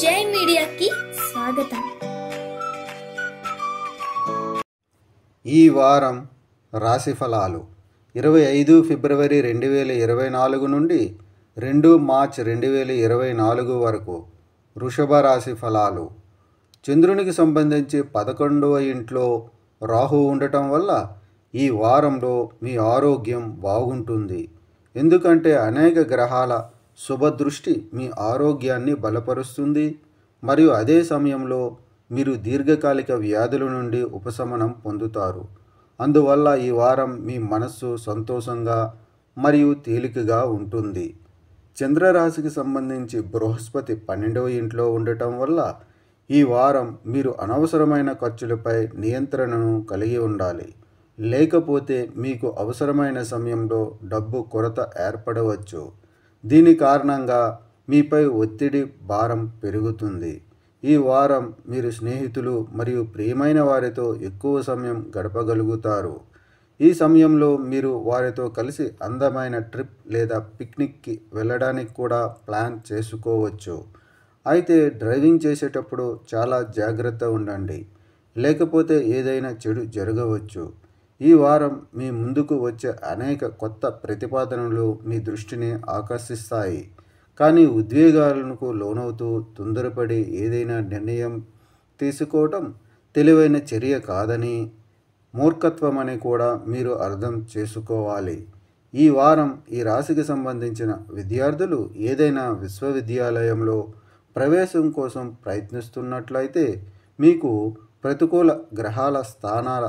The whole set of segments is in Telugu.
జై మీడియాకి స్వాగతం. ఈ వారం రాశి ఫలాలు 25 ఫిబ్రవరి 2024 నుండి 2 మార్చ్ 2024 వరకు. వృషభ రాశి ఫలాలు. చంద్రునికి సంబంధించి 11వ ఇంట్లో రాహు ఉండటం వల్ల ఈ వారంలో మీ ఆరోగ్యం బాగుంటుంది. ఎందుకంటే అనేక గ్రహాల శుభదృష్టి మీ ఆరోగ్యాన్ని బలపరుస్తుంది మరియు అదే సమయంలో మీరు దీర్ఘకాలిక వ్యాధుల నుండి ఉపశమనం పొందుతారు. అందువల్ల ఈ వారం మీ మనస్సు సంతోషంగా మరియు తేలికగా ఉంటుంది. చంద్రరాశికి సంబంధించి బృహస్పతి 12వ ఇంట్లో ఉండటం వల్ల ఈ వారం మీరు అనవసరమైన ఖర్చులపై నియంత్రణను కలిగి ఉండాలి. లేకపోతే మీకు అవసరమైన సమయంలో డబ్బు కొరత ఏర్పడవచ్చు. దీని కారణంగా మీపై ఒత్తిడి భారం పెరుగుతుంది. ఈ వారం మీరు స్నేహితులు మరియు ప్రియమైన వారితో ఎక్కువ సమయం గడపగలుగుతారు. ఈ సమయంలో మీరు వారితో కలిసి అందమైన ట్రిప్ లేదా పిక్నిక్కి వెళ్ళడానికి కూడా ప్లాన్ చేసుకోవచ్చు. అయితే డ్రైవింగ్ చేసేటప్పుడు చాలా జాగ్రత్త ఉండండి, లేకపోతే ఏదైనా చెడు జరగవచ్చు. ఈ వారం మీ ముందుకు వచ్చే అనేక కొత్త ప్రతిపాదనలు మీ దృష్టిని ఆకర్షిస్తాయి. కానీ ఉద్వేగాలకు లోనవుతూ తొందరపడి ఏదైనా నిర్ణయం తీసుకోవటం తెలివైన చర్య కాదని, మూర్ఖత్వమని కూడా మీరు అర్థం చేసుకోవాలి. ఈ వారం ఈ రాశికి సంబంధించిన విద్యార్థులు ఏదైనా విశ్వవిద్యాలయంలో ప్రవేశం కోసం ప్రయత్నిస్తున్నట్లయితే మీకు ప్రతికూల గ్రహాల స్థానాల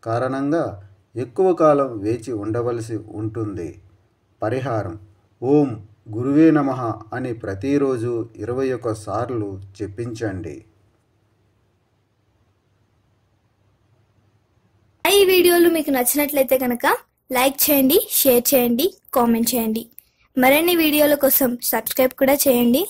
కారణంగా ఎక్కువ కాలం వేచి ఉండవలసి ఉంటుంది. పరిహారం: ఓం గురువే నమః అని ప్రతిరోజు 21 సార్లు జపించండి. ఈ వీడియోలు మీకు నచ్చినట్లయితే కనుక లైక్ చేయండి, షేర్ చేయండి, కామెంట్ చేయండి. మరిన్ని వీడియోల కోసం సబ్స్క్రైబ్ కూడా చేయండి.